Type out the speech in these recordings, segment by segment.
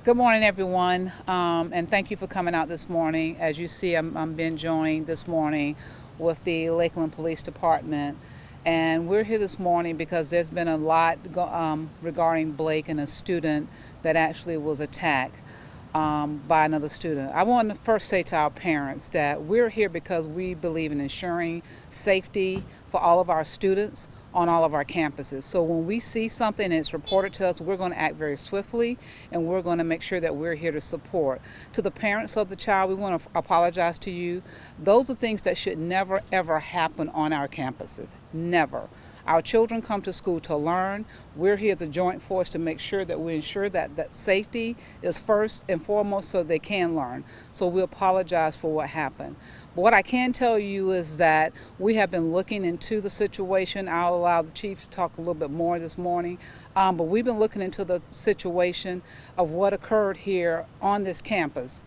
Good morning, everyone, and thank you for coming out this morning. As you see, I'm being joined this morning with the Lakeland Police Department, and we're here this morning because there's been a lot regarding Blake and a student that actually was attacked by another student. I want to first say to our parents that we're here because we believe in ensuring safety for all of our students on all of our campuses. So when we see something and it's reported to us, we're going to act very swiftly, and we're going to make sure that we're here to support. To the parents of the child, we want to apologize to you. Those are things that should never ever happen on our campuses. Never. Our children come to school to learn. We're here as a joint force to make sure that we ensure that safety is first and foremost so they can learn. So we apologize for what happened. But what I can tell you is that we have been looking into the situation. I'll allow the chief to talk a little bit more this morning. But we've been looking into the situation of what occurred here on this campus.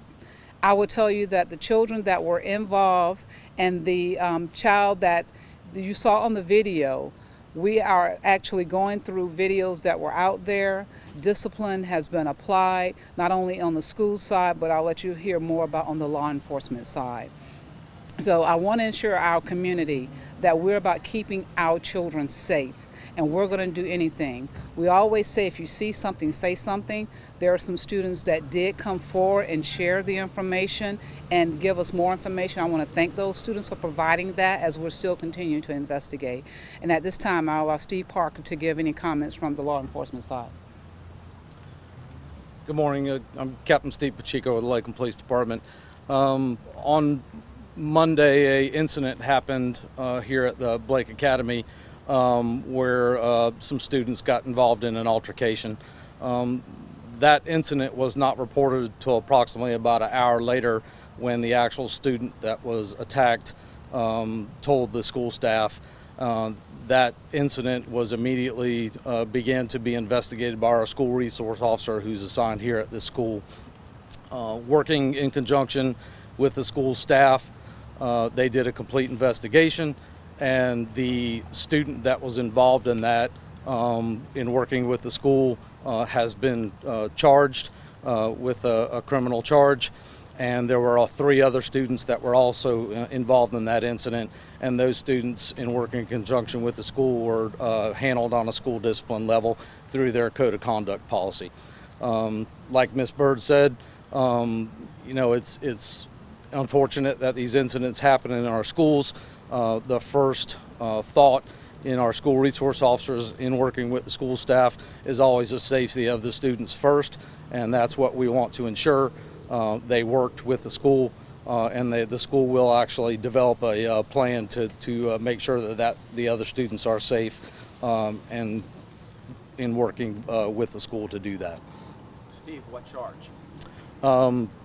I will tell you that the children that were involved and the child that you saw on the video, we are actually going through videos that were out there. Discipline has been applied, not only on the school side, but I'll let you hear more about on the law enforcement side. So I want to ensure our community that we're about keeping our children safe, and we're going to do anything. We always say if you see something, say something. There are some students that did come forward and share the information and give us more information. I want to thank those students for providing that as we're still continuing to investigate. And at this time, I'll allow Steve Parker to give any comments from the law enforcement side. Good morning. I'm Captain Steve Pacheco of the Lakeland Police Department. On Monday, an incident happened here at the Blake Academy where some students got involved in an altercation. That incident was not reported until approximately about an hour later, when the actual student that was attacked told the school staff. That incident was immediately began to be investigated by our school resource officer, who's assigned here at this school. Working in conjunction with the school staff, they did a complete investigation, and the student that was involved in that, in working with the school, has been charged with a criminal charge. And there were 3 other students that were also involved in that incident, and those students, in working in conjunction with the school, were handled on a school discipline level through their code of conduct policy. Like Ms. Bird said, it's unfortunate that these incidents happen in our schools. The first thought in our school resource officers, in working with the school staff, is always the safety of the students first, and that's what we want to ensure. They worked with the school, and the school will actually develop a plan to make sure that the other students are safe, and in working with the school to do that. Steve, what charge?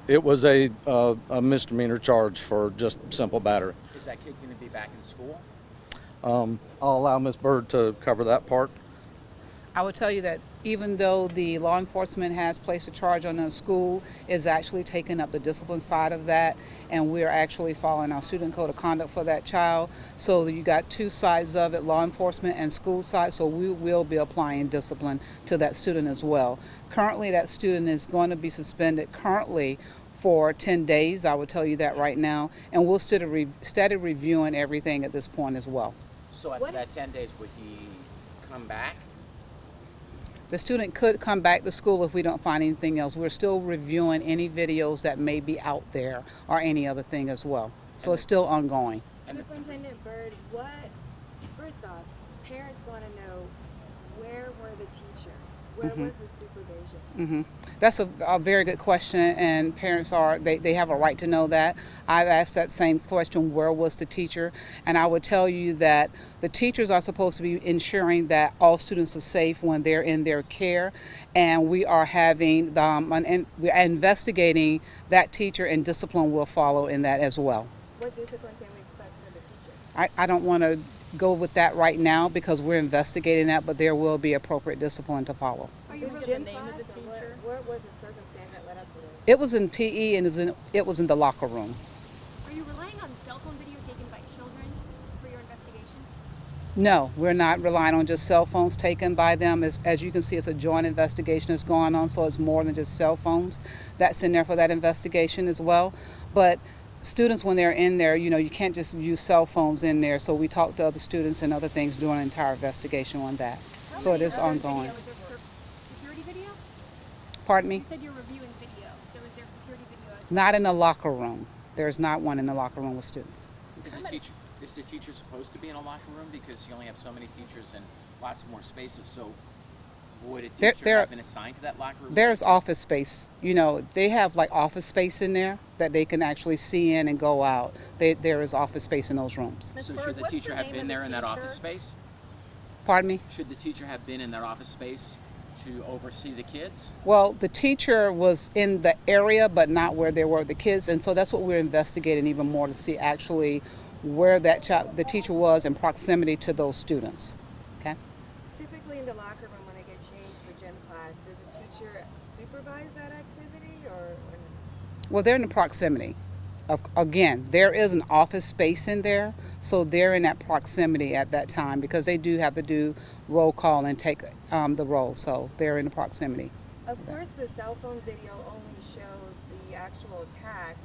It was a misdemeanor charge for just simple battery. Is that kid going to be back in school? I'll allow Ms. Bird to cover that part. I would tell you that even though the law enforcement has placed a charge on the school, is actually taking up the discipline side of that, and we're actually following our student code of conduct for that child. So you got 2 sides of it, law enforcement and school side, so we will be applying discipline to that student as well. Currently, that student is going to be suspended currently for 10 days, I would tell you that right now, and we'll steady reviewing everything at this point as well. So after that 10 days, would he come back? The student could come back to school if we don't find anything else. We're still reviewing any videos that may be out there or any other thing as well. So it's still ongoing. Superintendent Bird, first off, parents want to know, where were the teachers? Where was the supervision? That's a very good question, and parents they have a right to know that. I've asked that same question, where was the teacher? And I would tell you that the teachers are supposed to be ensuring that all students are safe when they're in their care, and we are having and we are investigating that teacher, and discipline will follow in that as well. What discipline can we expect for the teacher? I don't want to go with that right now because we're investigating that, but there will be appropriate discipline to follow. Are you the name of the teacher? What was the circumstance that led up to this? It was in PE, and it was in the locker room. Are you relying on cell phone video taken by children for your investigation? No, we're not relying on just cell phones taken by them. As you can see, it's a joint investigation that's going on, so it's more than just cell phones that's in there for that investigation as well. But students, when they're in there, you can't just use cell phones in there, so we talk to other students and other things during an entire investigation on that. So it is ongoing. Was there security video? Pardon me? You said you're reviewing video. So was there security video? Not in the locker room. There's not one in the locker room with students. Is the teacher supposed to be in a locker room because you only have so many teachers and lots more spaces? So would a teacher have been assigned to that locker room? There's office space. They have like office space in there that they can actually see in and go out. There is office space in those rooms. So should the teacher have been there in that office space? Pardon me? Should the teacher have been in that office space to oversee the kids? Well, the teacher was in the area, but not where there were the kids, and so that's what we're investigating even more, to see actually where the teacher was in proximity to those students. Okay. Typically in the locker room when they get changed for gym class, does the teacher supervise that activity or Well, they're in the proximity. Again, there is an office space in there, so they're in that proximity at that time because they do have to do roll call and take the roll, so they're in the proximity. Of course, the cell phone video only shows the actual attack.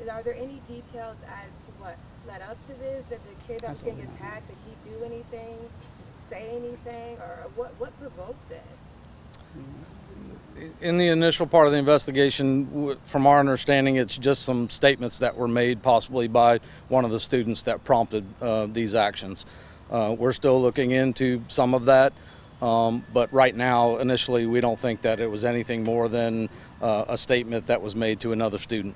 Are there any details as to what led up to this? Did the kid that was getting attacked, did he do anything, say anything, or what provoked this? In the initial part of the investigation, from our understanding, it's just some statements that were made possibly by one of the students that prompted these actions. We're still looking into some of that, but right now, initially, we don't think that it was anything more than a statement that was made to another student.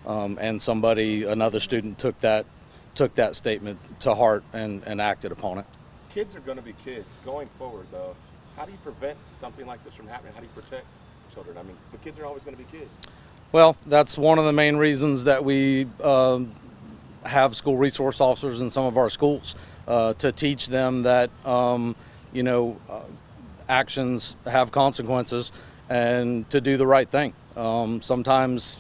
And another student took that statement to heart and acted upon it. Kids are going to be kids. Going forward, though, how do you prevent something like this from happening? How do you protect children? I mean, the kids are always going to be kids. Well, that's one of the main reasons that we have school resource officers in some of our schools to teach them that actions have consequences and to do the right thing. Sometimes,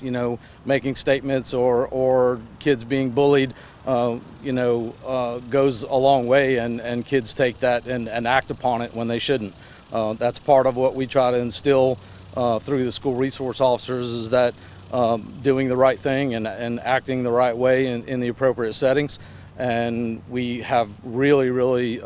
making statements or kids being bullied, goes a long way, and kids take that and act upon it when they shouldn't. That's part of what we try to instill through the school resource officers, is that doing the right thing and acting the right way in the appropriate settings. And we have really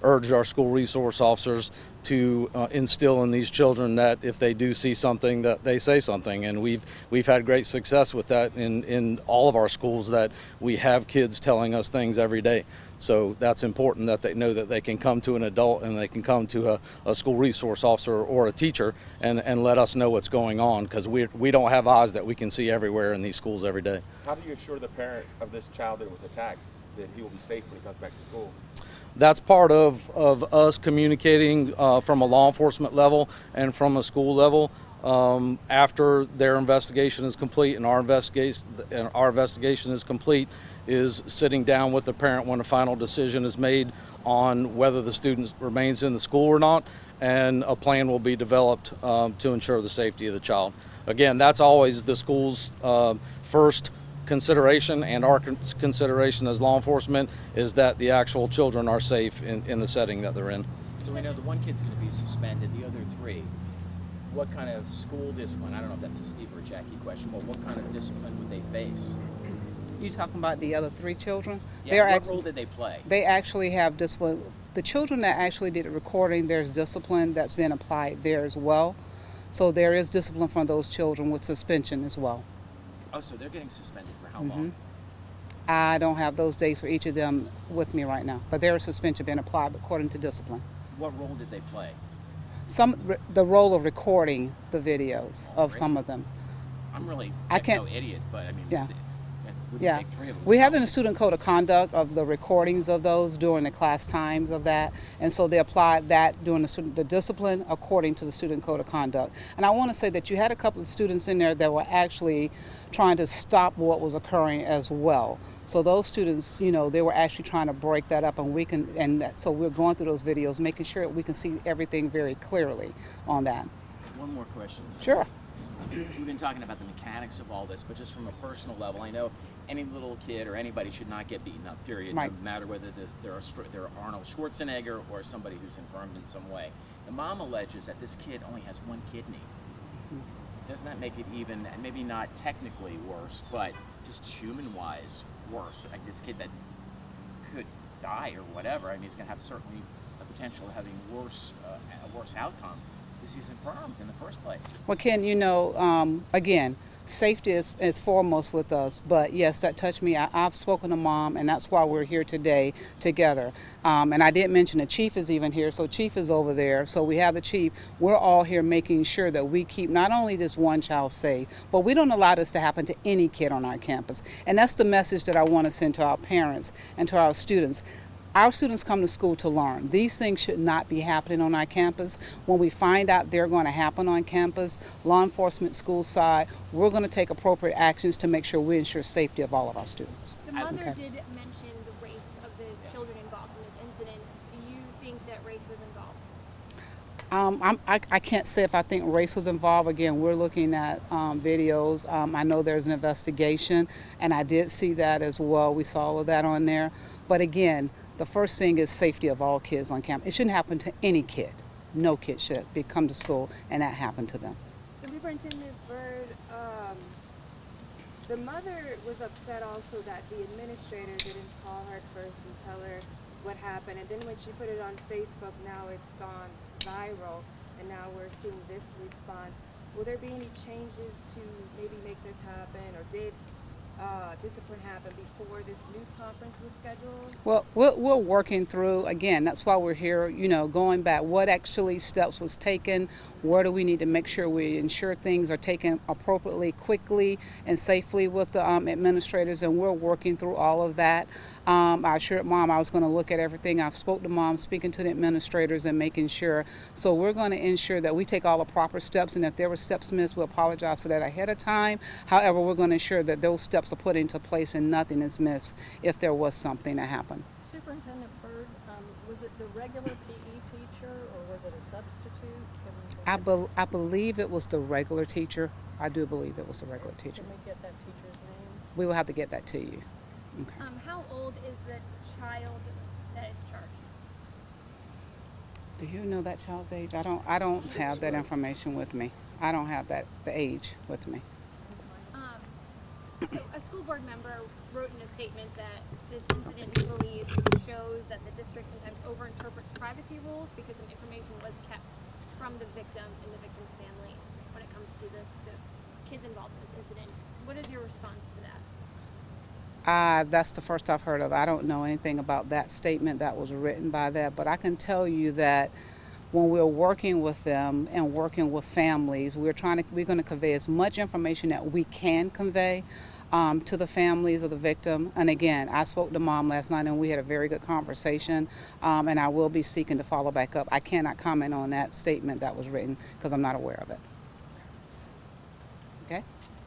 urged our school resource officers to instill in these children that if they do see something, that they say something. And we've had great success with that in all of our schools, that we have kids telling us things every day. So that's important, that they know that they can come to an adult and they can come to a school resource officer or a teacher and let us know what's going on, because we don't have eyes that we can see everywhere in these schools every day. How do you assure the parent of this child that was attacked that he will be safe when he comes back to school? That's part of us communicating from a law enforcement level and from a school level. After their investigation is complete and our investigation is complete, is sitting down with the parent when a final decision is made on whether the student remains in the school or not, and a plan will be developed to ensure the safety of the child. Again, that's always the school's first consideration, and our consideration as law enforcement is that the actual children are safe in the setting that they're in. So we know the one kid's going to be suspended, the other three. What kind of school discipline? I don't know if that's a Steve or a Jackie question, but what kind of discipline would they face? You talking about the other 3 children? Yeah, what role did they play? They actually have discipline. The children that actually did the recording, there's discipline that's been applied there as well. So there is discipline for those children with suspension as well. Oh, so they're getting suspended for how long? I don't have those dates for each of them with me right now, but there is suspension being applied according to discipline. What role did they play? The role of recording the videos of some of them. I'm really I can't. no idiot, but I mean, Yeah. would Yeah, take 3 of them. we have in the student code of conduct of the recordings of those during the class times of that, and so they applied that during the discipline according to the student code of conduct. And I want to say that you had a couple of students in there that were actually trying to stop what was occurring as well. So those students, they were actually trying to break that up, and so we're going through those videos, making sure we can see everything very clearly on that. One more question. Sure. we've been talking about the mechanics of all this, but just from a personal level, I know any little kid or anybody should not get beaten up, period, Right. no matter whether they're Arnold Schwarzenegger or somebody who's infirmed in some way. The mom alleges that this kid only has one kidney. Doesn't that make it even, maybe not technically worse, but just human-wise worse? Like this kid that could die or whatever, I mean, he's going to have certainly the potential of having a worse outcome because he's infirmed in the first place. Well, Ken, you know, again, safety is foremost with us, but yes, that touched me. I've spoken to Mom, and that's why we're here today together. And I did mention the Chief is even here, so Chief is over there. So we have the Chief. We're all here making sure that we keep not only this one child safe, but we don't allow this to happen to any kid on our campus. And that's the message that I want to send to our parents and to our students. Our students come to school to learn. These things should not be happening on our campus. When we find out they're going to happen on campus, law enforcement, school side, we're going to take appropriate actions to make sure we ensure safety of all of our students. The mother Okay. did mention the race of the children involved in this incident. Do you think that race was involved? I can't say if I think race was involved. Again, we're looking at videos. I know there's an investigation, and I did see that as well. We saw all of that on there. But again, the first thing is safety of all kids on campus. It shouldn't happen to any kid. No kid should come to school and that happen to them. Superintendent Byrd, the mother was upset also that the administrator didn't call her first and tell her what happened. And then when she put it on Facebook, now it's gone viral, and now we're seeing this response. Will there be any changes to maybe make this happen, or did discipline happen before this news conference was scheduled? Well, we're working through, again, that's why we're here, you know, going back, what actually steps was taken, where do we need to make sure we ensure things are taken appropriately, quickly, and safely with the administrators, and we're working through all of that. I assured Mom I was going to look at everything. I've spoke to Mom, speaking to the administrators and making sure. So we're going to ensure that we take all the proper steps, and if there were steps missed, we'll apologize for that ahead of time. However, we're going to ensure that those steps are put into place and nothing is missed if there was something that happened. Superintendent Byrd, was it the regular PE teacher or was it a substitute? I believe it was the regular teacher. I do believe it was the regular teacher. Can we get that teacher's name? We will have to get that to you. Okay. How old is the child that is charged? Do you know that child's age? I don't have that information with me. I don't have the age with me. A school board member wrote in a statement that this incident, he believes, shows that the district sometimes overinterprets privacy rules because some information was kept from the victim and the victim's family when it comes to the kids involved in this incident. What is your response to that? That's the first I've heard of. I don't know anything about that statement that was written by that, but I can tell you that when we're working with them and working with families, we're going to convey as much information that we can convey to the families of the victim. And again, I spoke to Mom last night and we had a very good conversation, and I will be seeking to follow back up. I cannot comment on that statement that was written because I'm not aware of it. Okay?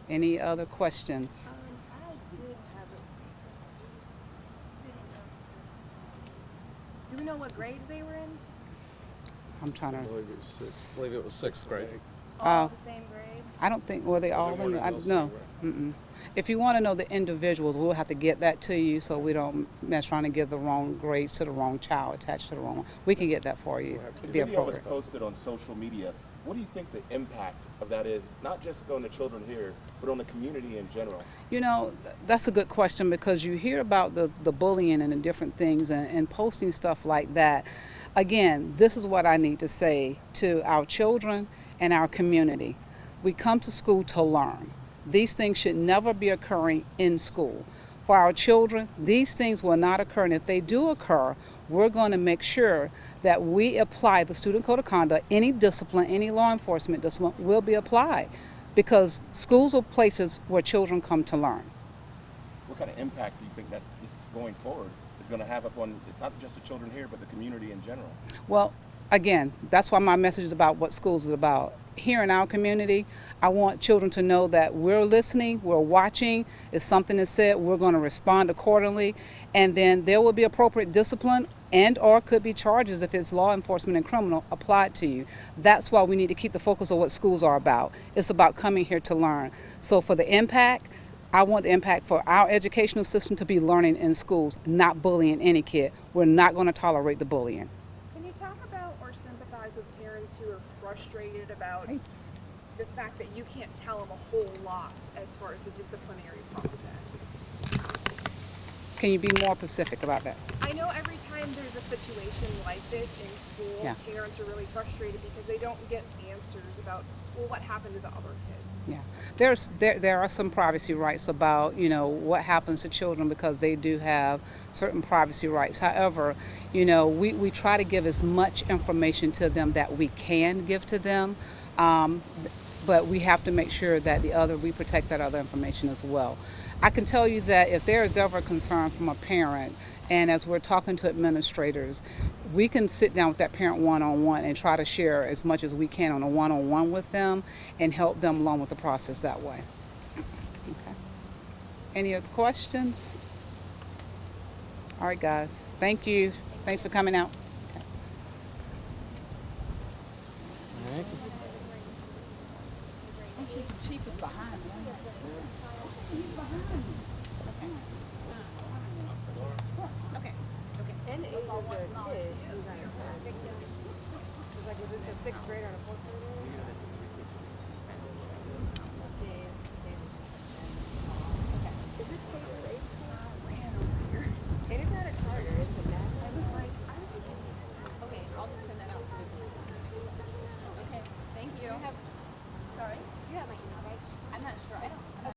Any other questions? I did have a... Do we know what grades they were in? I'm trying to... I believe it was sixth grade. All the same grade? I don't think, were they all in? No. Mm-mm. If you want to know the individuals, we'll have to get that to you so we don't mess around and give the wrong grades to the wrong child, attached to the wrong one. We can get that for you. The It'd be video was appropriate. posted on social media. What do you think the impact of that is, not just on the children here, but on the community in general? You know, that's a good question because you hear about the bullying and the different things and posting stuff like that. Again, this is what I need to say to our children and our community. We come to school to learn. These things should never be occurring in school. For our children, these things will not occur, and if they do occur, we're going to make sure that we apply the student code of conduct. Any discipline, any law enforcement discipline will be applied because schools are places where children come to learn. What kind of impact do you think that this going forward is going to have upon not just the children here, but the community in general? Well, again, that's why my message is about what schools is about. Here in our community, I want children to know that we're listening, we're watching. If something is said, we're going to respond accordingly, and then there will be appropriate discipline and or could be charges if it's law enforcement and criminal applied to you. That's why we need to keep the focus on what schools are about. It's about coming here to learn. So for the impact, I want the impact for our educational system to be learning in schools, not bullying any kid. We're not going to tolerate the bullying. Can you talk about or sympathize with parents who are frustrated about the fact that you can't tell them a whole lot as far as the disciplinary process? Can you be more specific about that? I know every time there's a situation like this in school, Yeah. parents are really frustrated because they don't get answers about, well, what happened to the other kids. Yeah, there are some privacy rights about, you know, what happens to children because they do have certain privacy rights. However, you know, we try to give as much information to them that we can give to them, but we have to make sure that we protect that other information as well. I can tell you that if there is ever a concern from a parent, and as we're talking to administrators, we can sit down with that parent one-on-one and try to share as much as we can on a one-on-one with them and help them along with the process that way. Okay. Any other questions? All right, guys. Thank you. Thanks for coming out. Okay. All right. The chief is behind me. And the age of the kid who's on the phone. It's like, is this a 6th grader and a 4th grader?